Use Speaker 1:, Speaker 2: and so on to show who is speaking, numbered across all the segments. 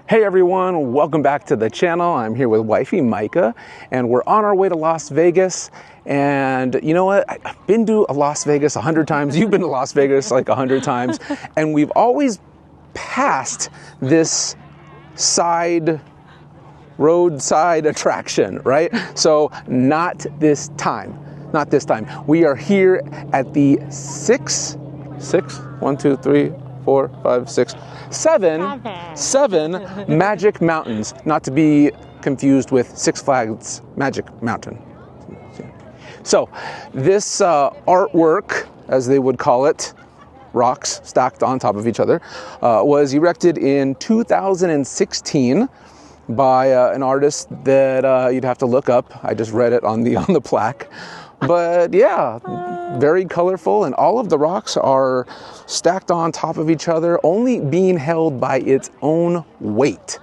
Speaker 1: Hey everyone, welcome back to the channel. I'm here with wifey Micah, and we're on our way to Las Vegas. And you know what? I've been to Las Vegas 100 times. You've been to Las Vegas like 100 times. And we've always passed this roadside attraction, right? So not this time. Not this time. We are here at the seven Magic Mountains, not to be confused with Six Flags Magic Mountain. So this artwork, as they would call it, rocks stacked on top of each other, was erected in 2016 by an artist that you'd have to look up. I just read it on the plaque. But yeah, very colorful, and all of the rocks are stacked on top of each other, only being held by its own weight,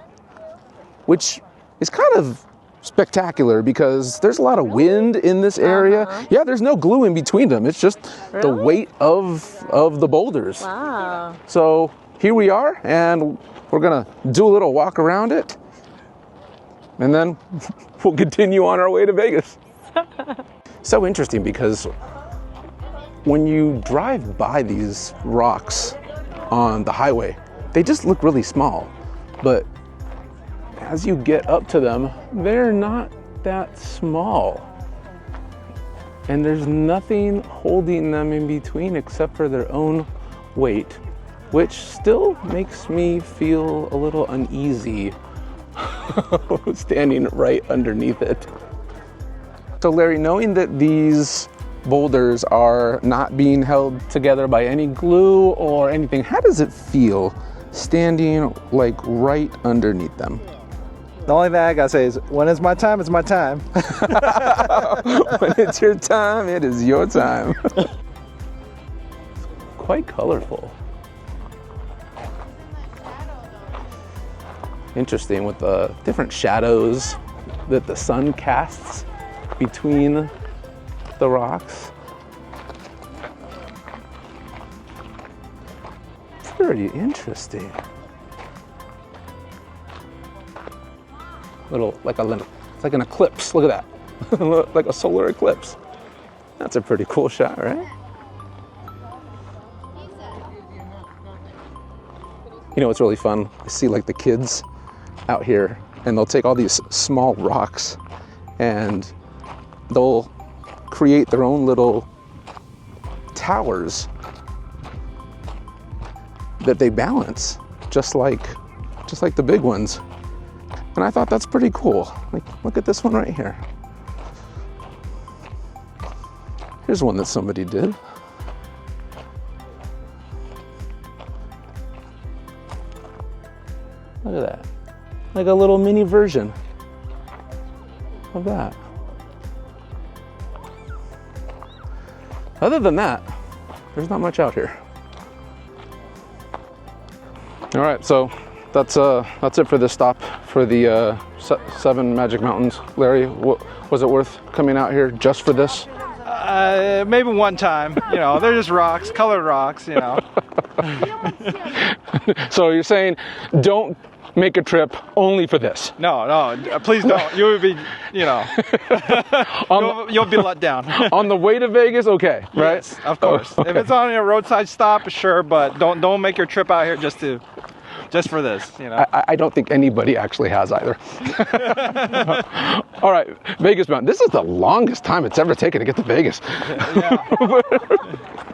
Speaker 1: which is kind of spectacular because there's a lot of wind in this area. Yeah, there's no glue in between them. It's just the weight of the boulders.
Speaker 2: Wow.
Speaker 1: So here we are, and we're gonna do a little walk around it, and then we'll continue on our way to Vegas. So interesting because when you drive by these rocks on the highway, they just look really small. But as you get up to them, they're not that small. And there's nothing holding them in between except for their own weight, which still makes me feel a little uneasy standing right underneath it. So Larry, knowing that these boulders are not being held together by any glue or anything, how does it feel standing like right underneath them?
Speaker 3: The only thing I gotta say is, when it's my time, it's my time.
Speaker 1: When it's your time, it is your time. Quite colorful. Interesting with the different shadows that the sun casts between the rocks. Very interesting. It's like an eclipse. Look at that. Like a solar eclipse. That's a pretty cool shot, right? You know what's really fun? I see like the kids out here, and they'll take all these small rocks and they'll create their own little towers that they balance, just like the big ones. And I thought that's pretty cool. Like, look at this one right here. Here's one that somebody did. Look at that. Like a little mini version of that. Other than that, there's not much out here. All right, so that's it for this stop for the 7 Magic Mountains. Larry, was it worth coming out here just for this?
Speaker 3: Maybe one time. You know, they're just rocks, colored rocks. You know.
Speaker 1: So you're saying don't make a trip only for this?
Speaker 3: No, please don't. You would be, you know, you'll be let down.
Speaker 1: On the way to Vegas, okay, right?
Speaker 3: Yes, of course. Oh, okay. If it's on a roadside stop, sure, but don't make your trip out here just for this, you know.
Speaker 1: I don't think anybody actually has either. All right, Vegas Mountain. This is the longest time it's ever taken to get to Vegas.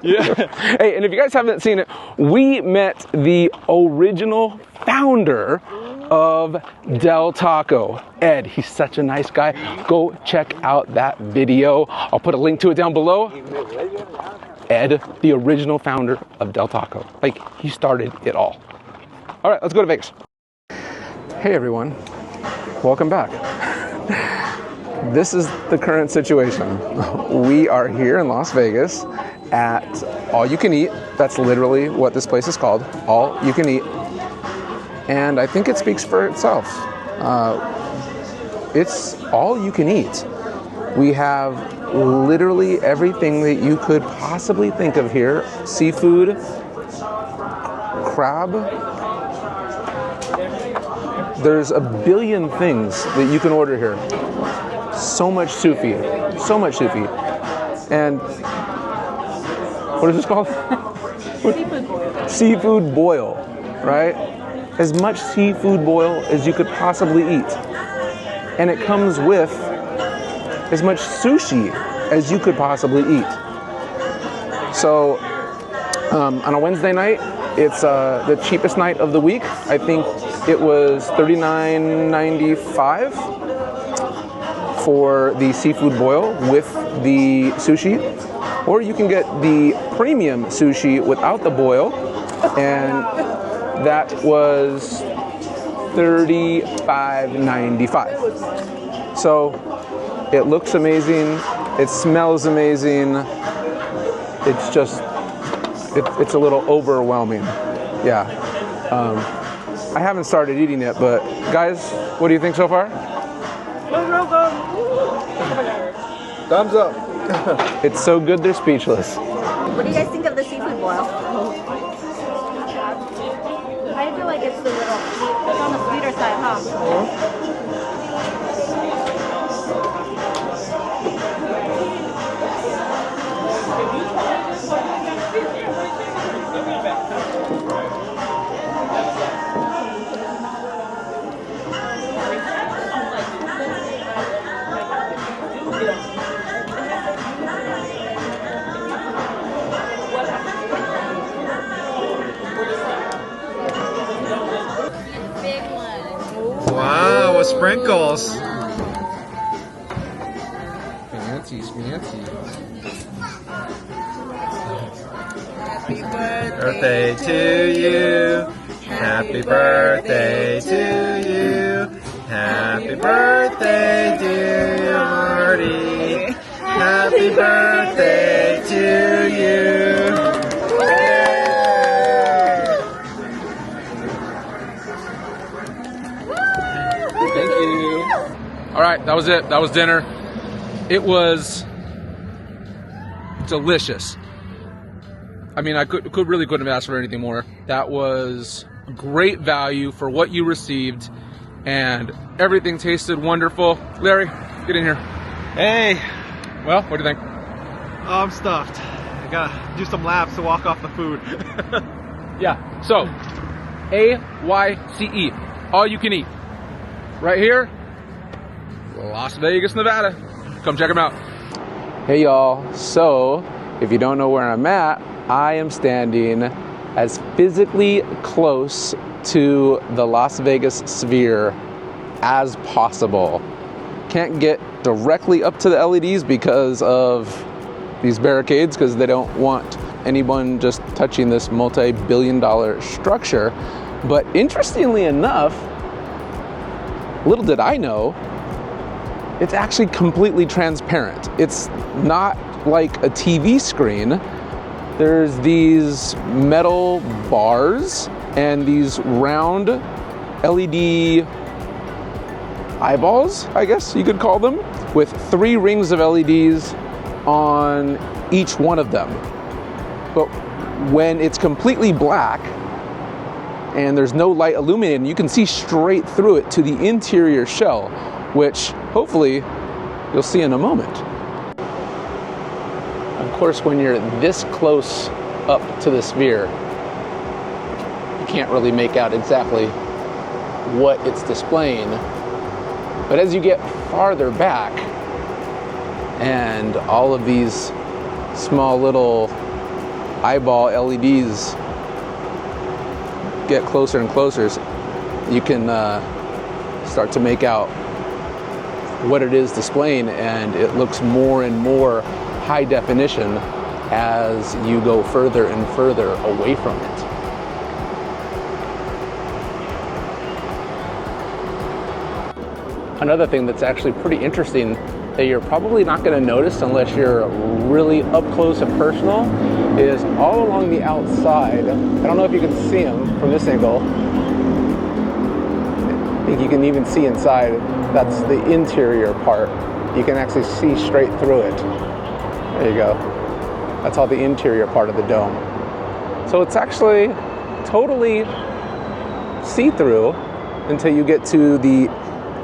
Speaker 1: Yeah. Hey, and if you guys haven't seen it, we met the original founder of Del Taco, Ed. He's such a nice guy. Go check out that video. I'll put a link to it down below. Ed, the original founder of Del Taco. Like, he started it all. All right, let's go to Vegas. Hey everyone, welcome back. This is the current situation. We are here in Las Vegas at All You Can Eat. That's literally what this place is called, All You Can Eat. And I think it speaks for itself. It's all you can eat. We have literally everything that you could possibly think of here. Seafood, crab, There's a billion things that you can order here. So much sushi. So much sushi. And what is this called?
Speaker 2: Seafood boil.
Speaker 1: Seafood boil, right? As much seafood boil as you could possibly eat. And it comes with as much sushi as you could possibly eat. So on a Wednesday night, it's the cheapest night of the week. I think it was $39.95 for the seafood boil with the sushi. Or you can get the premium sushi without the boil, and that was $35.95. So it looks amazing, it smells amazing, it's just, it's a little overwhelming. Yeah. I haven't started eating it, but guys, what do you think so far?
Speaker 3: Thumbs up.
Speaker 1: It's so good they're speechless.
Speaker 2: What do you guys think of the seafood boil? I feel like it's on the sweeter side, huh?
Speaker 3: Wow, with sprinkles.
Speaker 1: Fancy, fancy.
Speaker 4: Happy
Speaker 3: Birthday to you. Happy birthday to you. Happy birthday, dear Marty. Happy birthday to you.
Speaker 1: Thank you. All right, that was it. That was dinner. It was delicious. I mean, I really couldn't have asked for anything more. That was a great value for what you received, and everything tasted wonderful. Larry, get in here.
Speaker 3: Hey,
Speaker 1: Well, what do you think?
Speaker 3: I'm stuffed. I gotta do some laps to walk off the food.
Speaker 1: Yeah, so AYCE, all you can eat. Right here, Las Vegas, Nevada. Come check them out. Hey y'all, so if you don't know where I'm at, I am standing as physically close to the Las Vegas sphere as possible. Can't get directly up to the LEDs because of these barricades, because they don't want anyone just touching this multi-billion-dollar structure. But interestingly enough, little did I know, it's actually completely transparent. It's not like a TV screen. There's these metal bars and these round LED eyeballs, I guess you could call them, with 3 rings of LEDs on each one of them. But when it's completely black and there's no light illuminating, you can see straight through it to the interior shell, which hopefully you'll see in a moment. Of course, when you're this close up to the sphere, you can't really make out exactly what it's displaying. But as you get farther back, and all of these small little eyeball LEDs get closer and closer, you can start to make out what it is displaying, and it looks more and more high definition as you go further and further away from it. Another thing that's actually pretty interesting that you're probably not going to notice unless you're really up close and personal is all along the outside. I don't know if you can see them from this angle. I think you can even see inside. That's the interior part. You can actually see straight through it. There you go. That's all the interior part of the dome. So it's actually totally see-through, until you get to the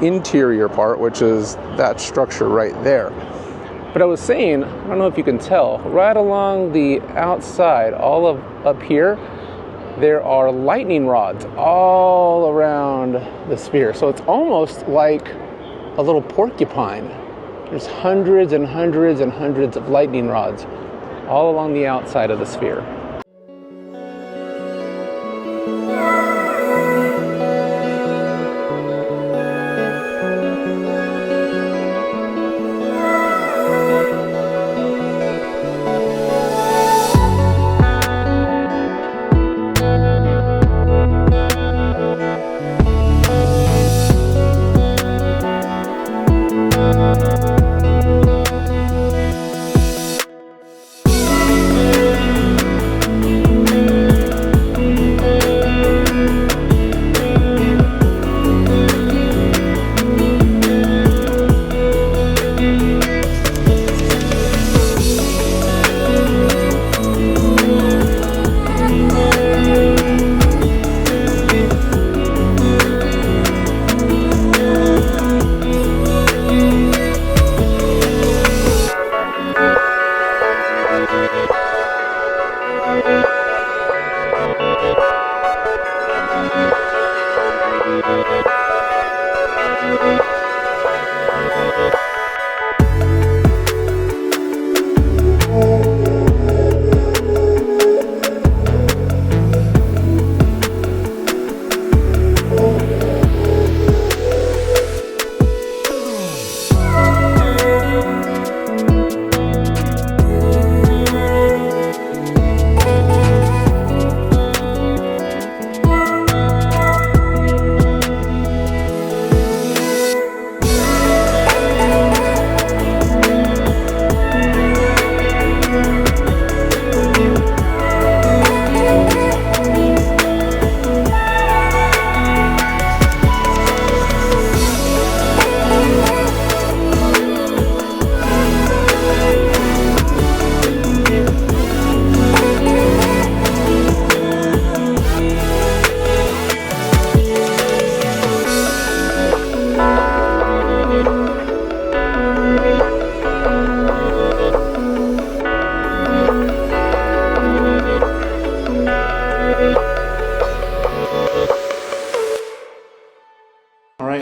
Speaker 1: interior part, which is that structure right there. But I was saying, I don't know if you can tell, right along the outside, all of up here, there are lightning rods all around the sphere. So it's almost like a little porcupine. There's hundreds and hundreds and hundreds of lightning rods all along the outside of the sphere.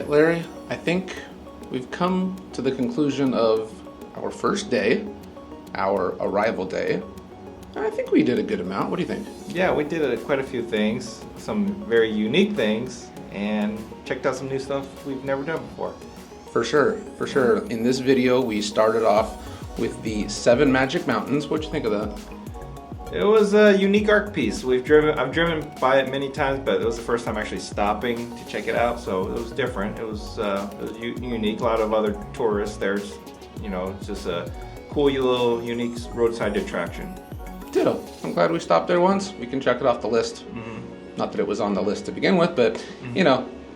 Speaker 1: Larry, I think we've come to the conclusion of our first day, our arrival day. I think we did a good amount. What do you think?
Speaker 3: Yeah, we did quite a few things, some very unique things, and checked out some new stuff we've never done before.
Speaker 1: For sure, for sure. In this video, we started off with the 7 Magic Mountains. What'd you think of that?
Speaker 3: It was a unique art piece. I've driven by it many times, but it was the first time actually stopping to check it out, so it was different. It was unique. A lot of other tourists. There's, it's just a cool little unique roadside attraction. Ditto.
Speaker 1: I'm glad we stopped there once. We can check it off the list. Not that it was on the list to begin with, but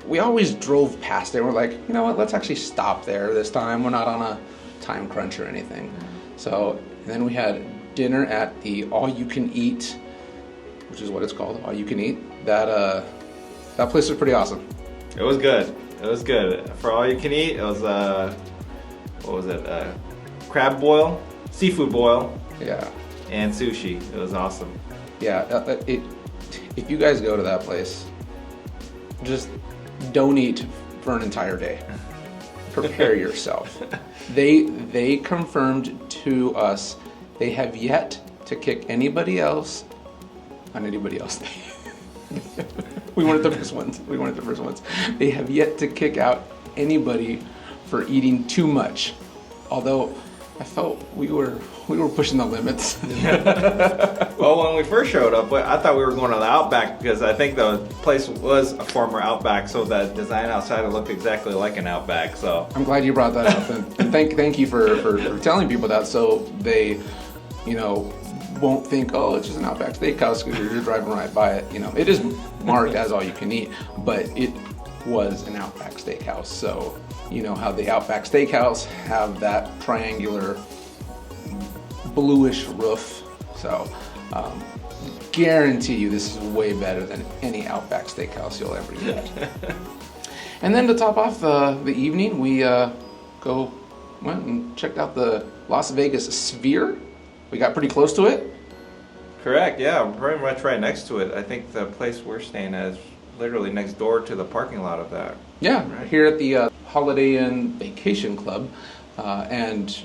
Speaker 1: we always drove past it. And we're like, you know what? Let's actually stop there this time. We're not on a time crunch or anything. So then we had dinner at the all-you-can-eat, which is what it's called, all-you-can-eat. That place was pretty awesome.
Speaker 3: It was good. It was good. For all-you-can-eat, it was what was it? Crab boil, seafood boil.
Speaker 1: Yeah.
Speaker 3: And sushi. It was awesome.
Speaker 1: Yeah. If you guys go to that place, just don't eat for an entire day. Prepare yourself. They confirmed to us they have yet to kick anybody else on anybody else. We weren't the first ones. They have yet to kick out anybody for eating too much. Although I felt we were pushing the limits.
Speaker 3: Well, when we first showed up, I thought we were going to the Outback because I think the place was a former Outback, so the design outside looked exactly like an Outback. So
Speaker 1: I'm glad you brought that up, and thank you for telling people that, so they, won't think, oh, it's just an Outback Steakhouse because you're driving right by it. It is marked as all you can eat, but it was an Outback Steakhouse. So you know how the Outback Steakhouse have that triangular bluish roof. So guarantee you this is way better than any Outback Steakhouse you'll ever get. And then to top off the evening, we went and checked out the Las Vegas Sphere. We got pretty close to it.
Speaker 3: Correct, yeah, very much right next to it. I think the place we're staying at is literally next door to the parking lot of that.
Speaker 1: Yeah, right here at the Holiday Inn Vacation Club. And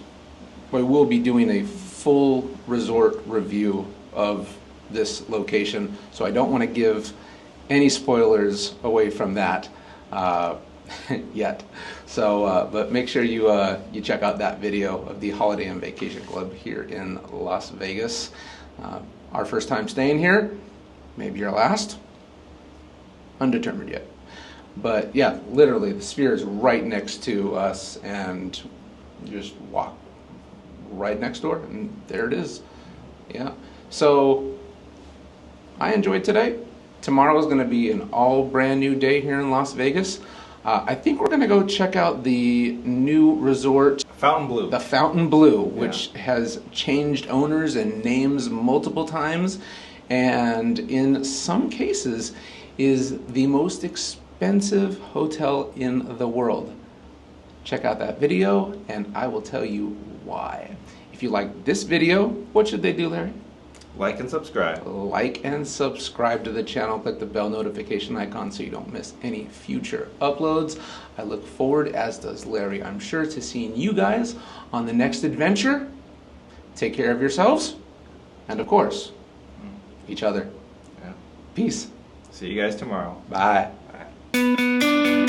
Speaker 1: we will be doing a full resort review of this location, so I don't want to give any spoilers away from that yet. So, but make sure you check out that video of the Holiday Inn Vacation Club here in Las Vegas. Our first time staying here, maybe your last, undetermined yet. But yeah, literally the Sphere is right next to us, and you just walk right next door, and there it is. Yeah. So I enjoyed today. Tomorrow is going to be an all brand new day here in Las Vegas. I think we're going to go check out the new resort,
Speaker 3: Fontainebleau.
Speaker 1: the Fontainebleau, which has changed owners and names multiple times, and in some cases is the most expensive hotel in the world. Check out that video and I will tell you why. If you like this video, what should they do, Larry?
Speaker 3: Like and subscribe.
Speaker 1: Like and subscribe to the channel. Click the bell notification icon so you don't miss any future uploads. I look forward, as does Larry, I'm sure, to seeing you guys on the next adventure. Take care of yourselves and, of course, each other.
Speaker 3: Yeah.
Speaker 1: Peace.
Speaker 3: See you guys tomorrow.
Speaker 1: Bye.
Speaker 3: Bye.